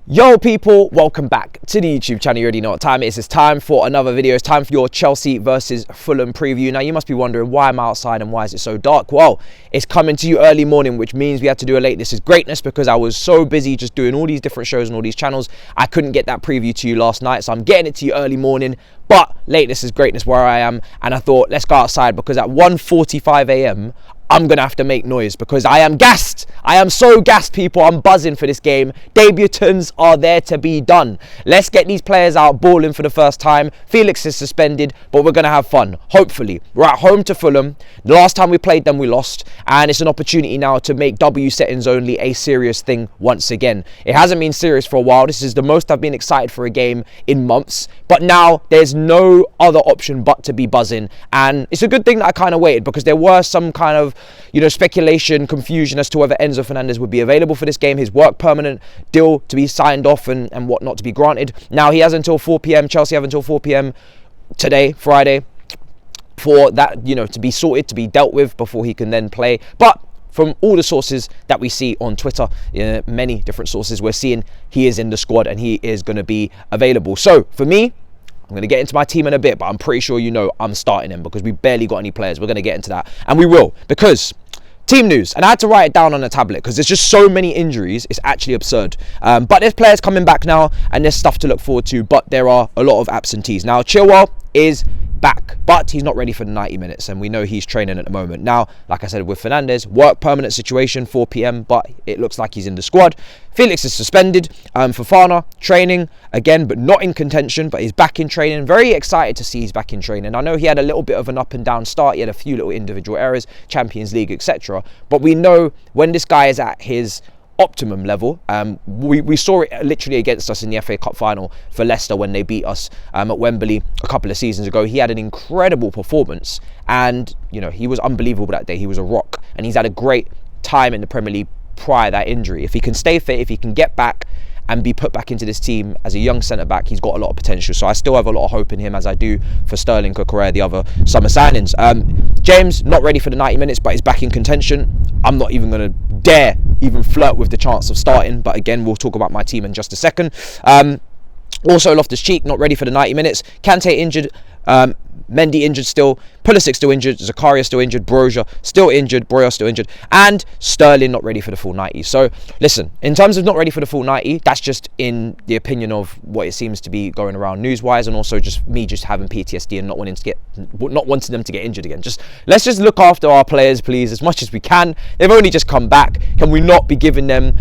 Yo people, welcome back to the YouTube channel. You already know what time it is. It's time for another video. It's time for your Chelsea versus Fulham preview. Now you must be wondering why I'm outside and why is it so dark. Well, it's coming to you early morning, which means we had to do a Lateness is Greatness because I was so busy just doing all these different shows and all these channels. I couldn't get that preview to you last night, so I'm getting it to you early morning. But Lateness is Greatness where I am, and I thought let's go outside because at 1:45 a.m. I'm going to have to make noise because I am gassed. I am so gassed, people. I'm buzzing for this game. Debutants are there to be done. Let's get these players out balling for the first time. Felix is suspended, but we're going to have fun, hopefully. We're at home to Fulham. The last time we played them, we lost. And it's an opportunity now to make W settings only a serious thing once again. It hasn't been serious for a while. This is the most I've been excited for a game in months. But now there's no other option but to be buzzing. And it's a good thing that I kind of waited because there were some kind of speculation, confusion as to whether Enzo Fernandez would be available for this game. His work permanent deal to be signed off and whatnot to be granted. Now he has until 4 p.m. Chelsea have until 4 p.m. today, Friday, for that, to be sorted, to be dealt with before he can then play. But from all the sources that we see on Twitter, many different sources, we're seeing he is in the squad and he is going to be available. So for me, I'm going to get into my team in a bit, but I'm pretty sure I'm starting him because we barely got any players. We're going to get into that, and we will, because team news, and I had to write it down on a tablet because there's just so many injuries, it's actually absurd. But there's players coming back now, and there's stuff to look forward to, but there are a lot of absentees. Now, Chilwell is back, but he's not ready for the 90 minutes, and we know he's training at the moment. Now, like I said, with Fernandez, work permanent situation, 4 p.m, but it looks like he's in the squad. Felix is suspended. Fofana, training again, but not in contention, but he's back in training. Very excited to see he's back in training. I know he had a little bit of an up and down start. He had a few little individual errors, Champions League, etc. But we know when this guy is at his optimum level. We saw it literally against us in the FA Cup final for Leicester when they beat us at Wembley a couple of seasons ago. He had an incredible performance, and he was unbelievable that day. He was a rock, and he's had a great time in the Premier League prior to that injury. If he can stay fit, if he can get back and be put back into this team as a young centre-back, he's got a lot of potential. So I still have a lot of hope in him, as I do for Sterling, Cucurella, the other summer signings. James, not ready for the 90 minutes, but he's back in contention. I'm not even going to dare even flirt with the chance of starting, but again, we'll talk about my team in just a second. Also, Loftus-Cheek, not ready for the 90 minutes. Kante injured. Mendy injured still, Pulisic still injured, Zakaria still injured, Broja still injured, Broja still injured, and Sterling not ready for the full 90. So listen, in terms of not ready for the full 90, that's just in the opinion of what it seems to be going around news-wise, and also just me just having PTSD and not wanting them to get injured again. Let's just look after our players, please, as much as we can. They've only just come back. Can we not be giving them,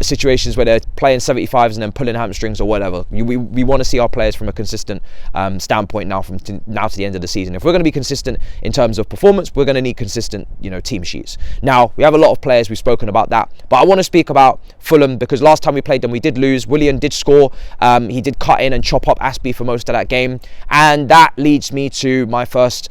situations where they're playing 75s and then pulling hamstrings or whatever? We want to see our players from a consistent standpoint now to the end of the season. If we're going to be consistent in terms of performance, we're going to need consistent, team sheets. Now, we have a lot of players, we've spoken about that, but I want to speak about Fulham because last time we played them, we did lose. Willian did score. He did cut in and chop up Aspie for most of that game, and that leads me to my first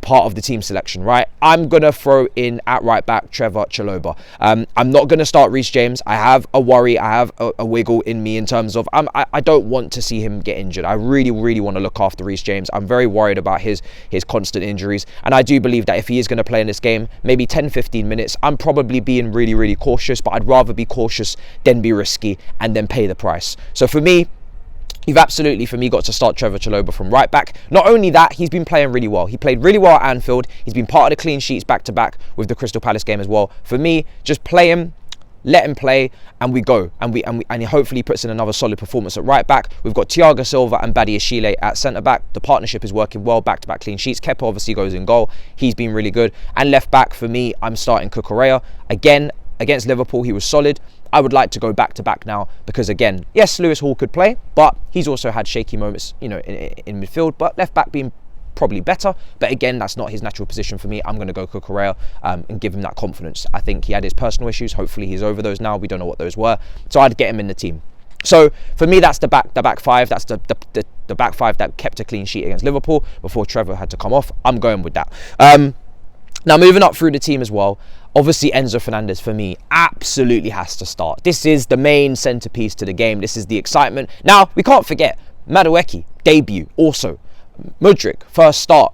part of the team selection, right? I'm gonna throw in at right back Trevor Chalobah. I'm not gonna start Reece James. I have a worry, I have a wiggle in me in terms of I don't want to see him get injured. I really want to look after Reece James. I'm very worried about his constant injuries, and I do believe that if he is going to play in this game, maybe 10-15 minutes, I'm probably being really cautious, but I'd rather be cautious than be risky and then pay the price. So for me, you've absolutely, for me, got to start Trevor Chalobah from right back. Not only that, he's been playing really well. He played really well at Anfield. He's been part of the clean sheets back-to-back with the Crystal Palace game as well. For me, just play him, let him play, and we go. And he hopefully puts in another solid performance at right back. We've got Thiago Silva and Badiashile at centre-back. The partnership is working well, back-to-back clean sheets. Kepa obviously goes in goal. He's been really good. And left back, for me, I'm starting Cucurella. Again, against Liverpool, he was solid. I would like to go back-to-back now because, again, yes, Lewis Hall could play, but he's also had shaky moments, in midfield. But left-back being probably better. But again, that's not his natural position for me. I'm going to go Cucurella and give him that confidence. I think he had his personal issues. Hopefully, he's over those now. We don't know what those were. So I'd get him in the team. So for me, that's the back five. That's the back five that kept a clean sheet against Liverpool before Trevor had to come off. I'm going with that. Now, moving up through the team as well, obviously Enzo Fernandez for me absolutely has to start. This is the main centrepiece to the game. This is the excitement. Now, we can't forget Madueke, debut also. Mudryk, first start.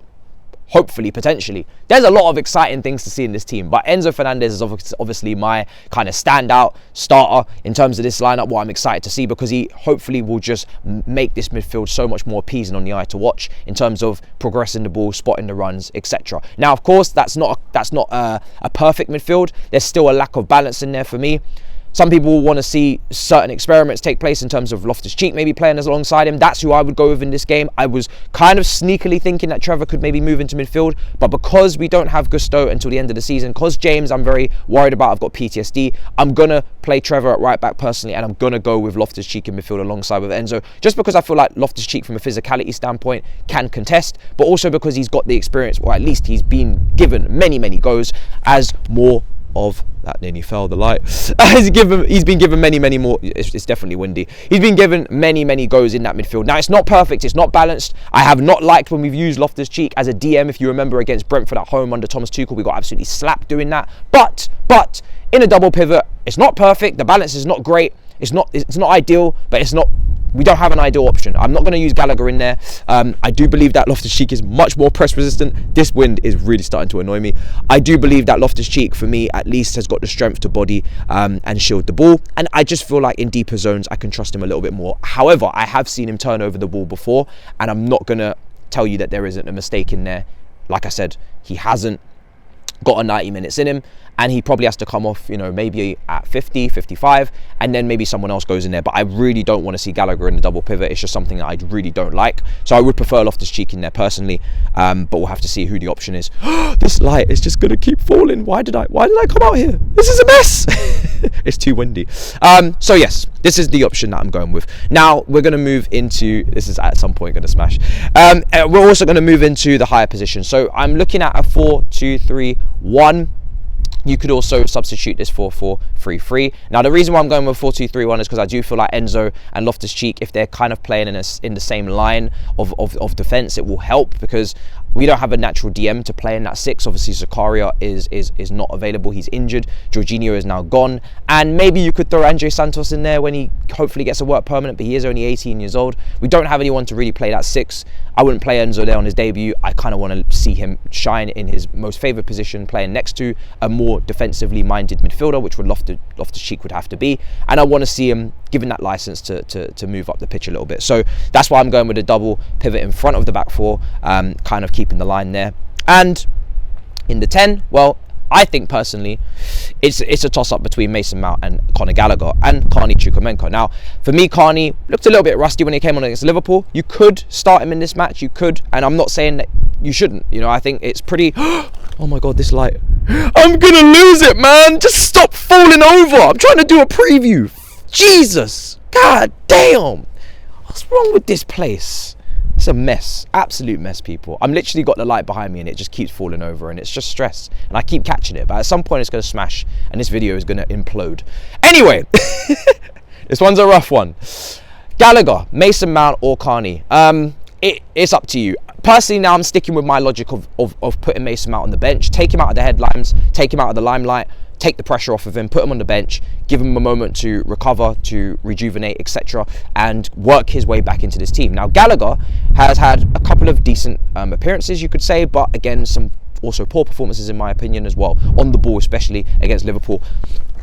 hopefully, potentially. There's a lot of exciting things to see in this team, but Enzo Fernandez is obviously my kind of standout starter in terms of this lineup, what I'm excited to see, because he hopefully will just make this midfield so much more appeasing on the eye to watch in terms of progressing the ball, spotting the runs, etc. Now, of course, that's not a perfect midfield. There's still a lack of balance in there for me. Some people will want to see certain experiments take place in terms of Loftus-Cheek maybe playing alongside him. That's who I would go with in this game. I was kind of sneakily thinking that Trevor could maybe move into midfield, but because we don't have Gusto until the end of the season, because James I'm very worried about, I've got PTSD, I'm going to play Trevor at right back personally, and I'm going to go with Loftus-Cheek in midfield alongside with Enzo, just because I feel like Loftus-Cheek from a physicality standpoint can contest, but also because he's got the experience, or at least he's been given many goes as more of that. Nearly fell, the light. He's been given many more. It's definitely windy. He's been given many goes in that midfield. Now, it's not perfect, it's not balanced. I have not liked when we've used Loftus-Cheek as a DM. If you remember against Brentford at home under Thomas Tuchel, we got absolutely slapped doing that. But in a double pivot, it's not perfect. The balance is not great. It's not ideal, but we don't have an ideal option. I'm not going to use Gallagher in there. I do believe that Loftus-Cheek is much more press resistant. This wind is really starting to annoy me. I do believe that Loftus-Cheek, for me at least, has got the strength to body and shield the ball. And I just feel like in deeper zones, I can trust him a little bit more. However, I have seen him turn over the ball before, and I'm not going to tell you that there isn't a mistake in there. Like I said, he hasn't got a 90 minutes in him, and he probably has to come off, maybe at 50, 55, and then maybe someone else goes in there. But I really don't want to see Gallagher in the double pivot. It's just something that I really don't like. So I would prefer Loftus-Cheek in there personally, but we'll have to see who the option is. This light is just going to keep falling. Why did I come out here? This is a mess. It's too windy. So yes, this is the option that I'm going with. Now, we're going to move into, this is at some point going to smash. We're also going to move into the higher position. So I'm looking at a 4-2-3-1. You could also substitute this for 4-3-3. Now, the reason why I'm going with 4-2-3-1 is because I do feel like Enzo and Loftus-Cheek, if they're kind of playing in the same line of defence, it will help, because we don't have a natural DM to play in that 6. Obviously, Zakaria is not available. He's injured. Jorginho is now gone. And maybe you could throw Andre Santos in there when he hopefully gets a work permanent, but he is only 18 years old. We don't have anyone to really play that 6. I wouldn't play Enzo there on his debut. I kind of want to see him shine in his most favoured position, playing next to a more defensively minded midfielder, which would Loftus-Cheek would have to be. And I want to see him given that license to move up the pitch a little bit. So that's why I'm going with a double pivot in front of the back four, kind of keeping the line there. And in the 10, well, I think personally it's a toss-up between Mason Mount and Conor Gallagher and Carney Chukwuemeka. Now, for me, Carney looked a little bit rusty when he came on against Liverpool. You could start him in this match, you could, and I'm not saying that you shouldn't. I think it's pretty... Oh my God, this light. I'm gonna lose it, man. Just stop falling over. I'm trying to do a preview. Jesus. God damn. What's wrong with this place? It's a mess, absolute mess, people. I'm literally got the light behind me and it just keeps falling over, and it's just stress, and I keep catching it, but at some point it's going to smash and this video is going to implode. Anyway, this one's a rough one. Gallagher, Mason Mount or Carney? It's up to you. Personally, now I'm sticking with my logic of putting Mason Mount on the bench, take him out of the headlines, take him out of the limelight, take the pressure off of him, put him on the bench, give him a moment to recover, to rejuvenate, etc., and work his way back into this team. Now, Gallagher has had a couple of decent appearances, you could say, but again, some also poor performances in my opinion as well, on the ball, especially against Liverpool.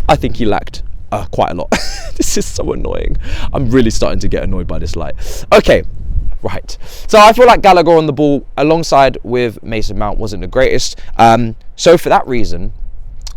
I think he lacked quite a lot. This is so annoying. I'm really starting to get annoyed by this light. Okay. Right, so I feel like Gallagher on the ball alongside with Mason Mount wasn't the greatest. So for that reason,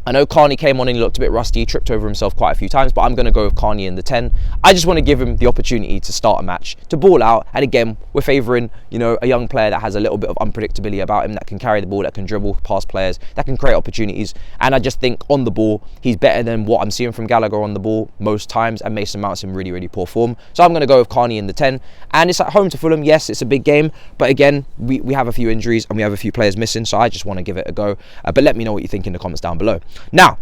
I know Carney came on and he looked a bit rusty, tripped over himself quite a few times, but I'm going to go with Carney in the 10. I just want to give him the opportunity to start a match, to ball out, and again, we're favouring, a young player that has a little bit of unpredictability about him, that can carry the ball, that can dribble past players, that can create opportunities, and I just think on the ball, he's better than what I'm seeing from Gallagher on the ball most times, and Mason Mount's in really, really poor form. So I'm going to go with Carney in the 10, and it's at home to Fulham. Yes, it's a big game, but again, we have a few injuries and we have a few players missing, so I just want to give it a go, but let me know what you think in the comments down below. Now,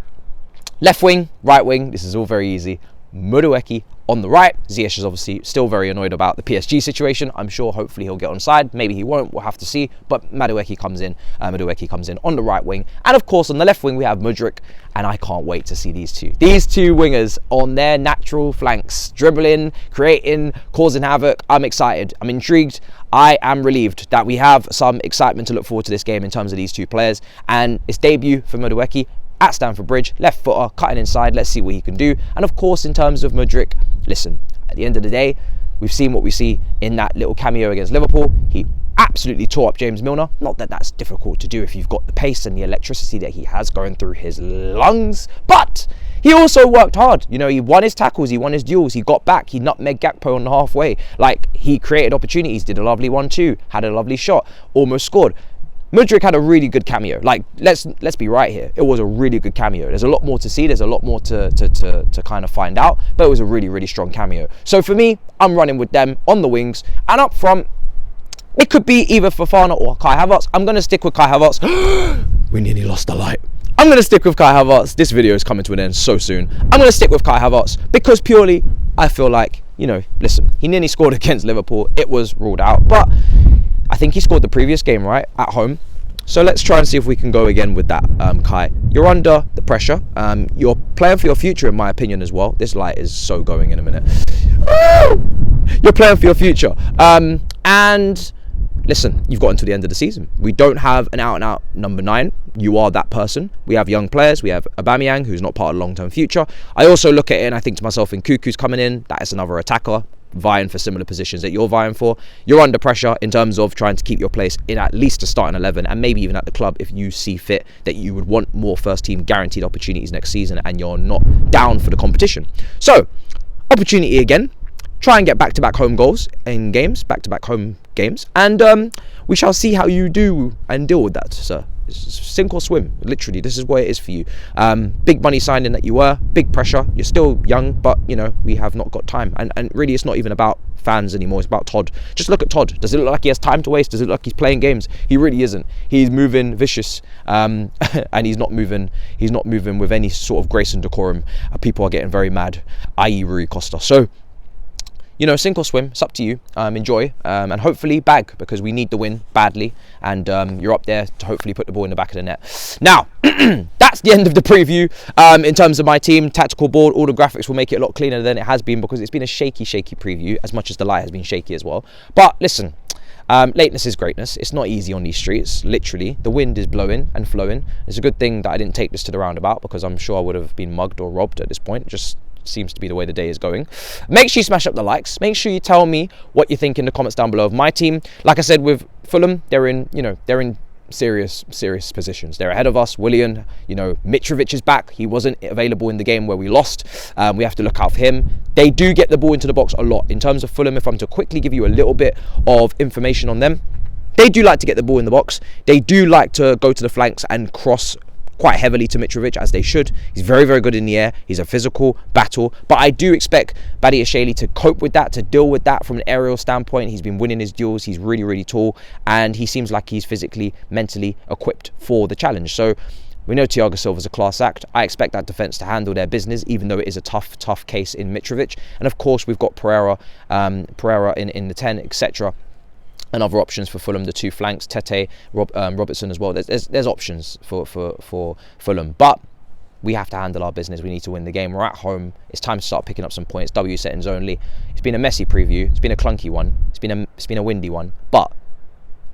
left wing, right wing, this is all very easy. Madueke on the right. Ziyech is obviously still very annoyed about the PSG situation. I'm sure hopefully he'll get on side. Maybe he won't, we'll have to see. But Madueke comes in on the right wing. And of course on the left wing we have Mudryk, and I can't wait to see these two wingers on their natural flanks, dribbling, creating, causing havoc. I'm excited, I'm intrigued, I am relieved that we have some excitement to look forward to this game in terms of these two players. And it's debut for Madueke at Stamford Bridge, left footer, cutting inside. Let's see what he can do. And of course, in terms of Mudryk, listen, at the end of the day, we've seen what we see in that little cameo against Liverpool. He absolutely tore up James Milner. Not that that's difficult to do if you've got the pace and the electricity that he has going through his lungs, but he also worked hard. You know, he won his tackles, he won his duels, he got back, he nutmegged Gakpo on the halfway. Like, he created opportunities, did a lovely 1-2, had a lovely shot, almost scored. Mudryk had a really good cameo. Like, let's be right here. It was a really good cameo. There's a lot more to see. There's a lot more to kind of find out. But it was a really, really strong cameo. So for me, I'm running with them on the wings. And up front, it could be either Fofana or Kai Havertz. I'm going to stick with Kai Havertz. We nearly lost the light. I'm going to stick with Kai Havertz. This video is coming to an end so soon. I'm going to stick with Kai Havertz because purely I feel like, you know, listen, he nearly scored against Liverpool. It was ruled out. But I think he scored the previous game, right, at home. So let's try and see if we can go again with that, Kai. You're under the pressure. You're playing for your future, in my opinion, as well. This light is so going in a minute. You're playing for your future. And listen, you've got until the end of the season. We don't have an out-and-out number 9. You are that person. We have young players. We have Aubameyang, who's not part of the long-term future. I also look at it and I think to myself, in Cuckoo's coming in, that is another attacker vying for similar positions that you're vying for. You're under pressure in terms of trying to keep your place in at least a starting 11, and maybe even at the club if you see fit that you would want more first team guaranteed opportunities next season and you're not down for the competition. So, opportunity again. Try and get back-to-back home goals in games, back-to-back home games, and we shall see how you do and deal with that, sir. Sink or swim, literally. This is what it is for you. Big money signing that you were, big pressure. You're still young, but you know we have not got time. And really, it's not even about fans anymore. It's about Todd. Just look at Todd. Does it look like he has time to waste? Does it look like he's playing games? He really isn't. He's moving vicious, and he's not moving. He's not moving with any sort of grace and decorum. People are getting very mad, i.e. Rui Costa. So, you know, sink or swim, it's up to you. Enjoy, and hopefully bag, because we need the win badly, and you're up there to hopefully put the ball in the back of the net. Now, that's the end of the preview. In terms of my team, tactical board, all the graphics will make it a lot cleaner than it has been, because it's been a shaky preview, as much as the light has been shaky as well. But listen, lateness is greatness. It's not easy on these streets, literally. The wind is blowing and flowing. It's a good thing that I didn't take this to the roundabout, because I'm sure I would have been mugged or robbed at this point. Just seems to be the way the day is going. Make sure you smash up the likes. Make sure you tell me what you think in the comments down below of my team. Like I said, with Fulham, they're in serious positions. They're ahead of us. Willian, you know, Mitrovic is back. He wasn't available in the game where we lost. We have to look out for him. They do get the ball into the box a lot. In terms of Fulham, if I'm to quickly give you a little bit of information on them, they do like to get the ball in the box. They do like to go to the flanks and cross quite heavily to Mitrovic, as they should. He's very, very good in the air. He's a physical battle, but I do expect Badiashile to cope with that, to deal with that from an aerial standpoint. He's been winning his duels. He's really, really tall, and he seems like he's physically, mentally equipped for the challenge. So we know Thiago Silva's a class act. I expect that defence to handle their business, even though it is a tough case in Mitrovic. And of course, we've got Pereira in the 10, etc. And other options for Fulham, the two flanks, Tete, Robertson as well. There's options for Fulham, but we have to handle our business. We need to win the game. We're at home. It's time to start picking up some points. W settings only. It's been a messy preview. It's been a clunky one. It's been a windy one. But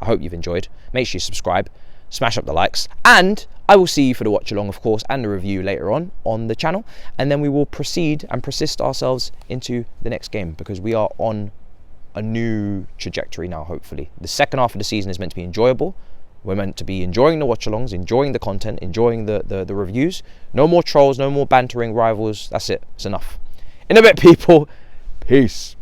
I hope you've enjoyed. Make sure you subscribe, smash up the likes, and I will see you for the watch along, of course, and the review later on the channel. And then we will proceed and persist ourselves into the next game, because we are on a new trajectory now, hopefully. The second half of the season is meant to be enjoyable. We're meant to be enjoying the watch-alongs, enjoying the content, enjoying the reviews. No more trolls, no more bantering rivals. That's it. It's enough. In a bit, people. Peace.